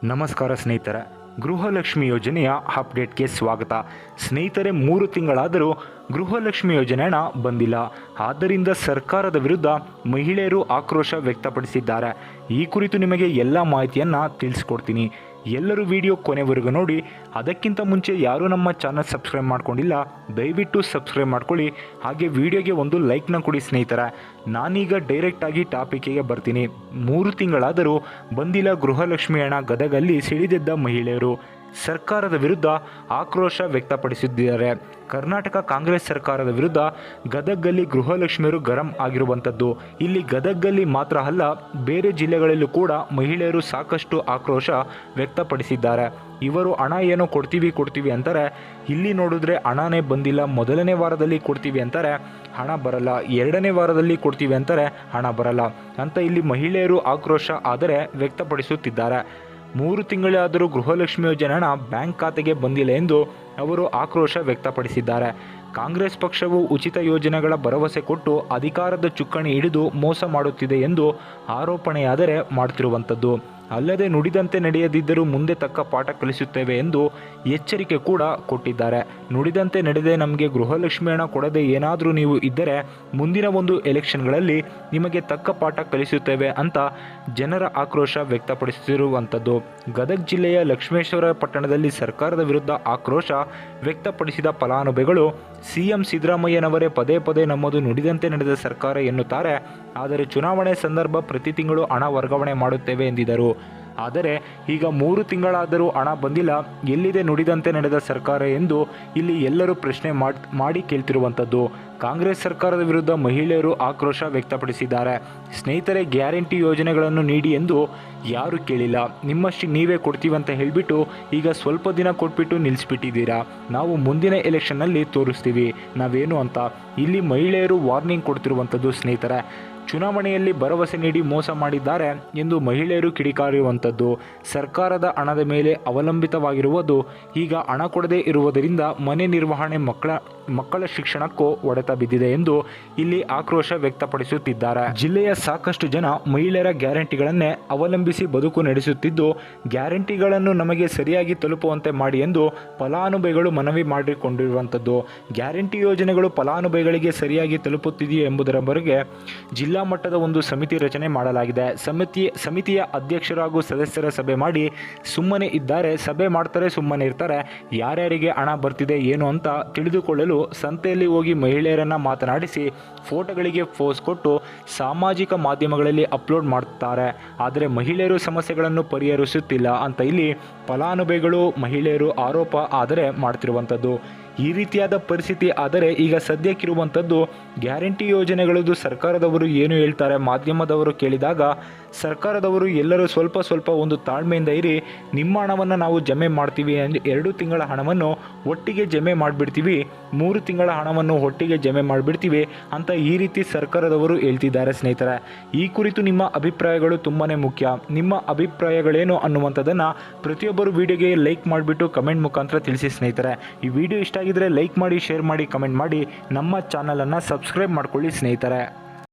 ನಮಸ್ಕಾರ ಸ್ನೇಹಿತರೆ, ಗೃಹಲಕ್ಷ್ಮಿ ಯೋಜನೆಯ ಅಪ್ಡೇಟ್ಗೆ ಸ್ವಾಗತ. ಸ್ನೇಹಿತರೆ, 3 ತಿಂಗಳಾದರೂ ಗೃಹಲಕ್ಷ್ಮಿ ಯೋಜನೆ ಹಣ ಬಂದಿಲ್ಲ. ಆದ್ದರಿಂದ ಸರ್ಕಾರದ ವಿರುದ್ಧ ಮಹಿಳೆಯರು ಆಕ್ರೋಶ ವ್ಯಕ್ತಪಡಿಸಿದ್ದಾರೆ. ಈ ಕುರಿತು ನಿಮಗೆ ಎಲ್ಲ ಮಾಹಿತಿಯನ್ನು ತಿಳಿಸ್ಕೊಡ್ತೀನಿ. ಎಲ್ಲರೂ ವಿಡಿಯೋ ಕೊನೆವರೆಗೂ ನೋಡಿ. ಅದಕ್ಕಿಂತ ಮುಂಚೆ ಯಾರೂ ನಮ್ಮ ಚಾನಲ್ ಸಬ್ಸ್ಕ್ರೈಬ್ ಮಾಡ್ಕೊಂಡಿಲ್ಲ, ದಯವಿಟ್ಟು ಸಬ್ಸ್ಕ್ರೈಬ್ ಮಾಡ್ಕೊಳ್ಳಿ. ಹಾಗೆ ವಿಡಿಯೋಗೆ ಒಂದು ಲೈಕ್ನ ಕೊಡಿ ಸ್ನೇಹಿತರೆ. ನಾನೀಗ ಡೈರೆಕ್ಟಾಗಿ ಟಾಪಿಕ್ಕಿಗೆ ಬರ್ತೀನಿ. 3 ತಿಂಗಳಾದರೂ ಬಂದಿಲ್ಲ ಗೃಹಲಕ್ಷ್ಮಿ ಹಣ. ಗದಗಲ್ಲಿ ಸಿಡಿದೆದ್ದ ಮಹಿಳೆಯರು ಸರ್ಕಾರದ ವಿರುದ್ಧ ಆಕ್ರೋಶ ವ್ಯಕ್ತಪಡಿಸಿದ್ದಾರೆ. ಕರ್ನಾಟಕ ಕಾಂಗ್ರೆಸ್ ಸರ್ಕಾರದ ವಿರುದ್ಧ ಗದಗಲ್ಲಿ ಗೃಹಲಕ್ಷ್ಮಿಯರು ಗರಂ ಆಗಿರುವಂಥದ್ದು. ಇಲ್ಲಿ ಗದಗಲ್ಲಿ ಮಾತ್ರ ಅಲ್ಲ, ಬೇರೆ ಜಿಲ್ಲೆಗಳಲ್ಲೂ ಕೂಡ ಮಹಿಳೆಯರು ಸಾಕಷ್ಟು ಆಕ್ರೋಶ ವ್ಯಕ್ತಪಡಿಸಿದ್ದಾರೆ. ಇವರು ಹಣ ಏನೋ ಕೊಡ್ತೀವಿ ಅಂತಾರೆ. ಇಲ್ಲಿ ನೋಡಿದ್ರೆ ಹಣನೇ ಬಂದಿಲ್ಲ. ಮೊದಲನೇ ವಾರದಲ್ಲಿ ಕೊಡ್ತೀವಿ ಅಂತಾರೆ, ಹಣ ಬರಲ್ಲ. 2ನೇ ವಾರದಲ್ಲಿ ಕೊಡ್ತೀವಿ ಅಂತಾರೆ, ಹಣ ಬರಲ್ಲ ಅಂತ ಇಲ್ಲಿ ಮಹಿಳೆಯರು ಆಕ್ರೋಶ ಆದರೆ ವ್ಯಕ್ತಪಡಿಸುತ್ತಿದ್ದಾರೆ. 3 ತಿಂಗಳಾದರೂ ಗೃಹಲಕ್ಷ್ಮಿ ಯೋಜನೆ ಹಣ ಬ್ಯಾಂಕ್ ಖಾತೆಗೆ ಬಂದಿಲ್ಲ ಎಂದು ಅವರು ಆಕ್ರೋಶ ವ್ಯಕ್ತಪಡಿಸಿದ್ದಾರೆ. ಕಾಂಗ್ರೆಸ್ ಪಕ್ಷವು ಉಚಿತ ಯೋಜನೆಗಳ ಭರವಸೆ ಕೊಟ್ಟು ಅಧಿಕಾರದ ಚುಕ್ಕಾಣಿ ಹಿಡಿದು ಮೋಸ ಮಾಡುತ್ತಿದೆ ಎಂದು ಆರೋಪಣೆಯಾದರೆ ಮಾಡ್ತಿರುವಂಥದ್ದು. ಅಲ್ಲದೆ ನುಡಿದಂತೆ ನಡೆಯದಿದ್ದರೂ ಮುಂದೆ ತಕ್ಕ ಪಾಠ ಕಲಿಸುತ್ತೇವೆ ಎಂದು ಎಚ್ಚರಿಕೆ ಕೂಡ ಕೊಟ್ಟಿದ್ದಾರೆ. ನುಡಿದಂತೆ ನಡೆದೇ ನಮಗೆ ಗೃಹಲಕ್ಷ್ಮಿ ಹಣ ಕೊಡದೆ ಏನಾದರೂ ನೀವು ಇದ್ದರೆ ಮುಂದಿನ ಒಂದು ಎಲೆಕ್ಷನ್ಗಳಲ್ಲಿ ನಿಮಗೆ ತಕ್ಕ ಪಾಠ ಕಲಿಸುತ್ತೇವೆ ಅಂತ ಜನರ ಆಕ್ರೋಶ ವ್ಯಕ್ತಪಡಿಸಿರುವಂಥದ್ದು. ಗದಗ ಜಿಲ್ಲೆಯ ಲಕ್ಷ್ಮೇಶ್ವರ ಪಟ್ಟಣದಲ್ಲಿ ಸರ್ಕಾರದ ವಿರುದ್ಧ ಆಕ್ರೋಶ ವ್ಯಕ್ತಪಡಿಸಿದ ಫಲಾನುಭವಿಗಳು ಸಿಎಂ ಸಿದ್ದರಾಮಯ್ಯನವರೇ ಪದೇ ಪದೇ ನಮ್ಮದು ನುಡಿದಂತೆ ನಡೆದ ಸರ್ಕಾರ ಎನ್ನುತ್ತಾರೆ. ಆದರೆ ಚುನಾವಣೆ ಸಂದರ್ಭ ಪ್ರತಿ ತಿಂಗಳು ಹಣ ವರ್ಗಾವಣೆ ಮಾಡುತ್ತೇವೆ ಎಂದಿದ್ದರು. ಆದರೆ ಈಗ 3 ತಿಂಗಳಾದರೂ ಹಣ ಬಂದಿಲ್ಲ. ಎಲ್ಲಿದೆ ನುಡಿದಂತೆ ನಡೆದ ಸರ್ಕಾರ ಎಂದು ಇಲ್ಲಿ ಎಲ್ಲರೂ ಪ್ರಶ್ನೆ ಮಾಡಿ ಕೇಳ್ತಿರುವಂಥದ್ದು. ಕಾಂಗ್ರೆಸ್ ಸರ್ಕಾರದ ವಿರುದ್ಧ ಮಹಿಳೆಯರು ಆಕ್ರೋಶ ವ್ಯಕ್ತಪಡಿಸಿದ್ದಾರೆ. ಸ್ನೇಹಿತರೆ, ಗ್ಯಾರಂಟಿ ಯೋಜನೆಗಳನ್ನು ನೀಡಿ ಎಂದು ಯಾರು ಕೇಳಿಲ್ಲ. ನಿಮ್ಮಷ್ಟು ನೀವೇ ಕೊಡ್ತೀವಿ ಅಂತ ಹೇಳಿಬಿಟ್ಟು ಈಗ ಸ್ವಲ್ಪ ದಿನ ಕೊಟ್ಬಿಟ್ಟು ನಿಲ್ಲಿಸ್ಬಿಟ್ಟಿದ್ದೀರಾ. ನಾವು ಮುಂದಿನ ಎಲೆಕ್ಷನ್ನಲ್ಲಿ ತೋರಿಸ್ತೀವಿ ನಾವೇನು ಅಂತ ಇಲ್ಲಿ ಮಹಿಳೆಯರು ವಾರ್ನಿಂಗ್ ಕೊಡ್ತಿರುವಂಥದ್ದು. ಸ್ನೇಹಿತರೆ, ಚುನಾವಣೆಯಲ್ಲಿ ಭರವಸೆ ನೀಡಿ ಮೋಸ ಮಾಡಿದ್ದಾರೆ ಎಂದು ಮಹಿಳೆಯರು ಕಿಡಿಕಾರಿರುವಂಥದ್ದು. ಸರ್ಕಾರದ ಹಣದ ಮೇಲೆ ಅವಲಂಬಿತವಾಗಿರುವುದು. ಈಗ ಹಣ ಕೊಡದೇ ಇರುವುದರಿಂದ ಮನೆ ನಿರ್ವಹಣೆ, ಮಕ್ಕಳ ಶಿಕ್ಷಣಕ್ಕೂ ಹೊಡೆತ ಬಿದ್ದಿದೆ ಎಂದು ಇಲ್ಲಿ ಆಕ್ರೋಶ ವ್ಯಕ್ತಪಡಿಸುತ್ತಿದ್ದಾರೆ. ಜಿಲ್ಲೆಯ ಸಾಕಷ್ಟು ಜನ ಮಹಿಳೆಯರ ಗ್ಯಾರಂಟಿಗಳನ್ನೇ ಅವಲಂಬಿಸಿ ಬದುಕು ನಡೆಸುತ್ತಿದ್ದು, ಗ್ಯಾರಂಟಿಗಳನ್ನು ನಮಗೆ ಸರಿಯಾಗಿ ತಲುಪುವಂತೆ ಮಾಡಿ ಎಂದು ಫಲಾನುಭವಿಗಳು ಮನವಿ ಮಾಡಿಕೊಂಡಿರುವಂಥದ್ದು. ಗ್ಯಾರಂಟಿ ಯೋಜನೆಗಳು ಫಲಾನುಭವಿಗಳಿಗೆ ಸರಿಯಾಗಿ ತಲುಪುತ್ತಿದೆಯೇ ಎಂಬುದರ ಬಗ್ಗೆ ಜಿಲ್ಲಾ ಮಟ್ಟದ ಒಂದು ಸಮಿತಿ ರಚನೆ ಮಾಡಲಾಗಿದೆ. ಸಮಿತಿಯ ಅಧ್ಯಕ್ಷರು ಹಾಗೂ ಸದಸ್ಯರ ಸಭೆ ಮಾಡಿ ಸುಮ್ಮನೆ ಇದ್ದಾರೆ. ಸಭೆ ಮಾಡ್ತಾರೆ, ಸುಮ್ಮನೆ ಇರ್ತಾರೆ. ಯಾರ್ಯಾರಿಗೆ ಹಣ ಬರ್ತಿದೆ ಏನು ಅಂತ ತಿಳಿದುಕೊಳ್ಳಲು ಸಂತೆಯಲ್ಲಿ ಹೋಗಿ ಮಹಿಳೆಯರನ್ನು ಮಾತನಾಡಿಸಿ ಫೋಟೋಗಳಿಗೆ ಪೋಸ್ ಕೊಟ್ಟು ಸಾಮಾಜಿಕ ಮಾಧ್ಯಮಗಳಲ್ಲಿ ಅಪ್ಲೋಡ್ ಮಾಡ್ತಾರೆ. ಆದರೆ ಮಹಿಳೆಯರು ಸಮಸ್ಯೆಗಳನ್ನು ಪರಿಹರಿಸುತ್ತಿಲ್ಲ ಅಂತ ಇಲ್ಲಿ ಫಲಾನುಭವಿಗಳು ಮಹಿಳೆಯರು ಆರೋಪ ಆದರೆ ಮಾಡ್ತಿರುವಂಥದ್ದು. ಈ ರೀತಿಯಾದ ಪರಿಸ್ಥಿತಿ ಆದರೆ ಈಗ ಸದ್ಯಕ್ಕಿರುವಂಥದ್ದು ಗ್ಯಾರಂಟಿ ಯೋಜನೆಗಳದ್ದು ಸರ್ಕಾರದವರು ಏನು ಹೇಳ್ತಾರೆ ಮಾಧ್ಯಮದವರು ಕೇಳಿದಾಗ ಸರ್ಕಾರದವರು ಎಲ್ಲರೂ ಸ್ವಲ್ಪ ಒಂದು ತಾಳ್ಮೆಯಿಂದ ಇರಿ, ನಿಮ್ಮ ಹಣವನ್ನು ನಾವು ಜಮೆ ಮಾಡ್ತೀವಿ, 2 ತಿಂಗಳ ಹಣವನ್ನು ಒಟ್ಟಿಗೆ ಜಮೆ ಮಾಡಿಬಿಡ್ತೀವಿ, 3 ತಿಂಗಳ ಹಣವನ್ನು ಒಟ್ಟಿಗೆ ಜಮೆ ಮಾಡಿಬಿಡ್ತೀವಿ ಅಂತ ಈ ರೀತಿ ಸರ್ಕಾರದವರು ಹೇಳ್ತಿದ್ದಾರೆ. ಸ್ನೇಹಿತರೆ, ಈ ಕುರಿತು ನಿಮ್ಮ ಅಭಿಪ್ರಾಯಗಳು ತುಂಬಾ ಮುಖ್ಯ. ನಿಮ್ಮ ಅಭಿಪ್ರಾಯಗಳೇನು ಅನ್ನುವಂಥದ್ದನ್ನು ಪ್ರತಿಯೊಬ್ಬರು ವಿಡಿಯೋಗೆ ಲೈಕ್ ಮಾಡಿಬಿಟ್ಟು ಕಮೆಂಟ್ ಮುಖಾಂತರ ತಿಳಿಸಿ. ಸ್ನೇಹಿತರೆ, ಈ ವಿಡಿಯೋ ಇಷ್ಟ ಆಗಿದ್ರೆ ಲೈಕ್ ಮಾಡಿ, ಶೇರ್ ಮಾಡಿ, ಕಮೆಂಟ್ ಮಾಡಿ. ನಮ್ಮ ಚಾನಲನ್ನು ಸಬ್ಸ್ಕ್ರೈಬ್ ಮಾಡ್ಕೊಳ್ಳಿ ಸ್ನೇಹಿತರೆ.